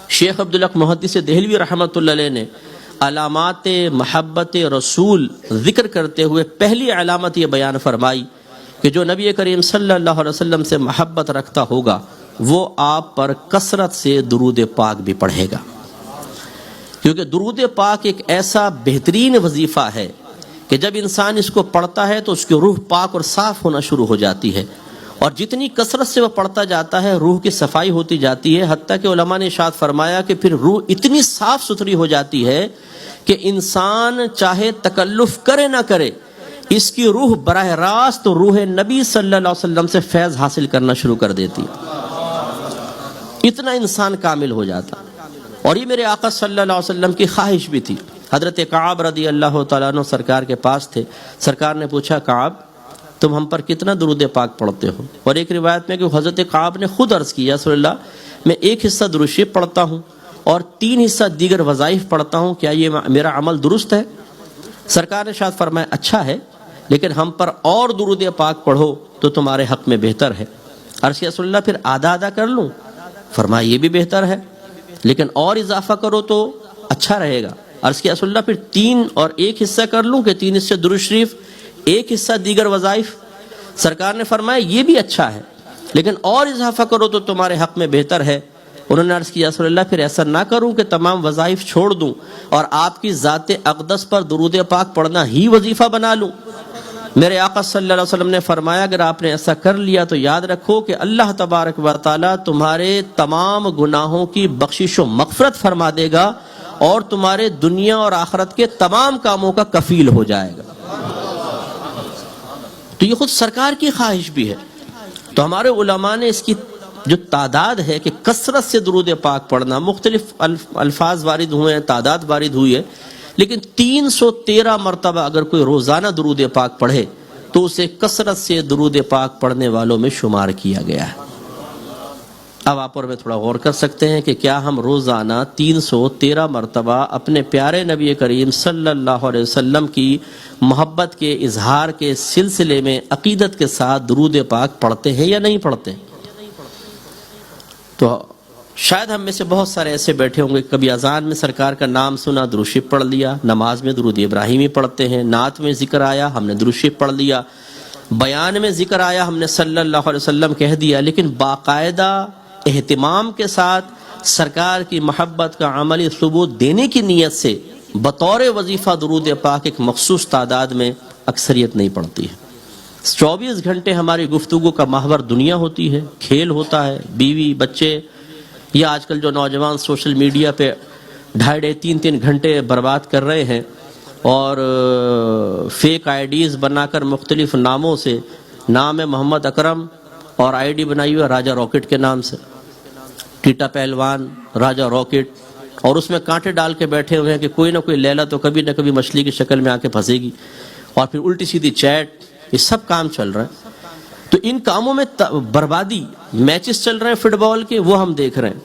شیخ عبدالحق محدث دہلوی رحمۃ اللہ علیہ نے علامات محبت رسول ذکر کرتے ہوئے پہلی علامت یہ بیان فرمائی کہ جو نبی کریم صلی اللہ علیہ وسلم سے محبت رکھتا ہوگا وہ آپ پر کثرت سے درود پاک بھی پڑھے گا، کیونکہ درود پاک ایک ایسا بہترین وظیفہ ہے کہ جب انسان اس کو پڑھتا ہے تو اس کی روح پاک اور صاف ہونا شروع ہو جاتی ہے، اور جتنی کثرت سے وہ پڑھتا جاتا ہے روح کی صفائی ہوتی جاتی ہے، حتیٰ کہ علماء نے ارشاد فرمایا کہ پھر روح اتنی صاف ستھری ہو جاتی ہے کہ انسان چاہے تکلف کرے نہ کرے اس کی روح براہ راست روح نبی صلی اللہ علیہ وسلم سے فیض حاصل کرنا شروع کر دیتی ہے، اتنا انسان کامل ہو جاتا۔ اور یہ میرے آقا صلی اللہ علیہ وسلم کی خواہش بھی تھی۔ حضرت کعب رضی اللہ تعالیٰ عنہ سرکار کے پاس تھے، سرکار نے پوچھا کعب تم ہم پر کتنا درود پاک پڑھتے ہو؟ اور ایک روایت میں کہ حضرت کعب نے خود عرض کیا رسول اللہ میں ایک حصہ درود شریف پڑھتا ہوں اور 3 حصہ دیگر وظائف پڑھتا ہوں، کیا یہ میرا عمل درست ہے؟ سرکار نے شاید فرمایا اچھا ہے، لیکن ہم پر اور درود پاک پڑھو تو تمہارے حق میں بہتر ہے۔ عرض کیا رسول اللہ پھر آدھا آدھا کر لوں؟ فرمایا یہ بھی بہتر ہے، لیکن اور اضافہ کرو تو اچھا رہے گا۔ عرض کیا رسول اللہ پھر 3 اور 1 حصہ کر لوں کہ 3 حصے درود شریف 1 حصہ دیگر وظائف؟ سرکار نے فرمایا یہ بھی اچھا ہے، لیکن اور اضافہ کرو تو تمہارے حق میں بہتر ہے۔ انہوں نے عرض کیا رسول اللہ پھر ایسا نہ کروں کہ تمام وظائف چھوڑ دوں اور آپ کی ذات اقدس پر درود پاک پڑھنا ہی وظیفہ بنا لوں؟ میرے آقا صلی اللہ علیہ وسلم نے فرمایا اگر آپ نے ایسا کر لیا تو یاد رکھو کہ اللہ تبارک و تعالیٰ تمہارے تمام گناہوں کی بخشش و مغفرت فرما دے گا اور تمہارے دنیا اور آخرت کے تمام کاموں کا کفیل ہو جائے گا۔ تو یہ خود سرکار کی خواہش بھی ہے۔ تو ہمارے علماء نے اس کی جو تعداد ہے کہ کثرت سے درود پاک پڑھنا، مختلف الفاظ وارد ہوئے ہیں، تعداد وارد ہوئی ہے، لیکن 313 مرتبہ اگر کوئی روزانہ درود پاک پڑھے تو اسے کثرت سے درود پاک پڑھنے والوں میں شمار کیا گیا ہے۔ اب آپ اور میں تھوڑا غور کر سکتے ہیں کہ کیا ہم روزانہ 313 مرتبہ اپنے پیارے نبی کریم صلی اللہ علیہ وسلم کی محبت کے اظہار کے سلسلے میں عقیدت کے ساتھ درود پاک پڑھتے ہیں یا نہیں پڑھتے؟ تو شاید ہم میں سے بہت سارے ایسے بیٹھے ہوں گے کبھی اذان میں سرکار کا نام سنا درود شریف پڑھ لیا، نماز میں درود ابراہیمی پڑھتے ہیں، نعت میں ذکر آیا ہم نے درود شریف پڑھ لیا، بیان میں ذکر آیا ہم نے صلی اللہ علیہ وسلم کہہ دیا، لیکن باقاعدہ اہتمام کے ساتھ سرکار کی محبت کا عملی ثبوت دینے کی نیت سے بطور وظیفہ درود پاک ایک مخصوص تعداد میں اکثریت نہیں پڑتی ہے۔ 24 گھنٹے ہماری گفتگو کا محور دنیا ہوتی ہے، کھیل ہوتا ہے، بیوی بچے، یا آج کل جو نوجوان سوشل میڈیا پہ 2.5-3 گھنٹے برباد کر رہے ہیں اور فیک آئی ڈیز بنا کر مختلف ناموں سے، نام ہے محمد اکرم اور آئی ڈی بنائی ہوئی ہے راجہ راکٹ کے نام سے، ٹیٹا پہلوان راجہ راکٹ، اور اس میں کانٹے ڈال کے بیٹھے ہوئے ہیں کہ کوئی نہ کوئی لیلا تو کبھی نہ کبھی مچھلی کی شکل میں آ کے پھنسے گی، اور پھر الٹی سیدھی چیٹ، یہ سب کام چل رہا ہے۔ تو ان کاموں میں بربادی، میچز چل رہے ہیں فٹ بال کے وہ ہم دیکھ رہے ہیں،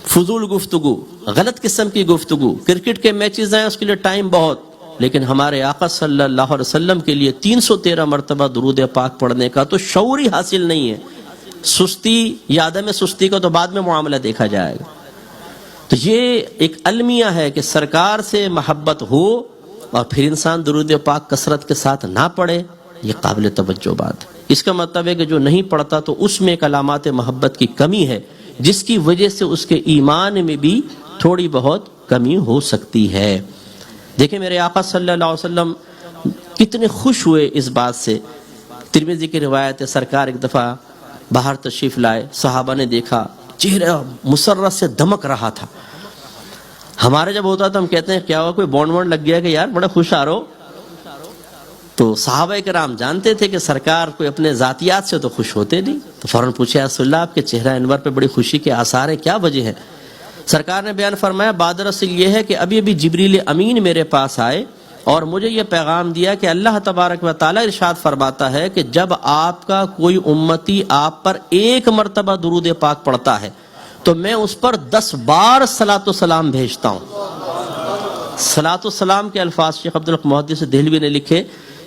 فضول گفتگو، غلط قسم کی گفتگو، کرکٹ کے میچز ہیں اس کے لیے ٹائم بہت، لیکن ہمارے آقا صلی اللہ علیہ وسلم کے لیے 313 مرتبہ درود پاک پڑھنے کا تو شعور ہی حاصل نہیں ہے۔ سستی یا عدم سستی کا تو بعد میں معاملہ دیکھا جائے گا۔ تو یہ ایک المیہ ہے کہ سرکار سے محبت ہو اور پھر انسان درود پاک کثرت کے ساتھ نہ پڑھے، یہ قابل توجہ بات ہے۔ اس کا مطلب ہے کہ جو نہیں پڑھتا تو اس میں ایک علامات محبت کی کمی ہے جس کی وجہ سے اس کے ایمان میں بھی تھوڑی بہت کمی ہو سکتی ہے۔ دیکھیں میرے آقا صلی اللہ علیہ وسلم کتنے خوش ہوئے اس بات سے۔ ترمذی کی روایت ہے سرکار ایک دفعہ باہر تشریف لائے، صحابہ نے دیکھا چہرہ مسرت سے دمک رہا تھا۔ ہمارے جب ہوتا تو ہم کہتے ہیں کیا ہوا کوئی بونڈ وونڈ لگ گیا کہ یار بڑا خوش آ رہو، تو صحابہ کرام جانتے تھے کہ سرکار کوئی اپنے ذاتیات سے تو خوش ہوتے نہیں، تو فوراً پوچھا یا رسول اللہ آپ کے چہرہ انور پہ بڑی خوشی کے آثار ہیں، کیا وجہ ہے؟ سرکار نے بیان فرمایا بادرسل یہ ہے کہ ابھی ابھی جبریل امین میرے پاس آئے اور مجھے یہ پیغام دیا کہ اللہ تبارک و تعالیٰ ارشاد فرماتا ہے کہ جب آپ کا کوئی امتی آپ پر 1 مرتبہ درود پاک پڑھتا ہے تو میں اس پر 10 بار صلاۃ و سلام بھیجتا ہوں۔ صلاۃ و سلام کے الفاظ شیخ عبدالحق محدث دہلوی نے لکھے،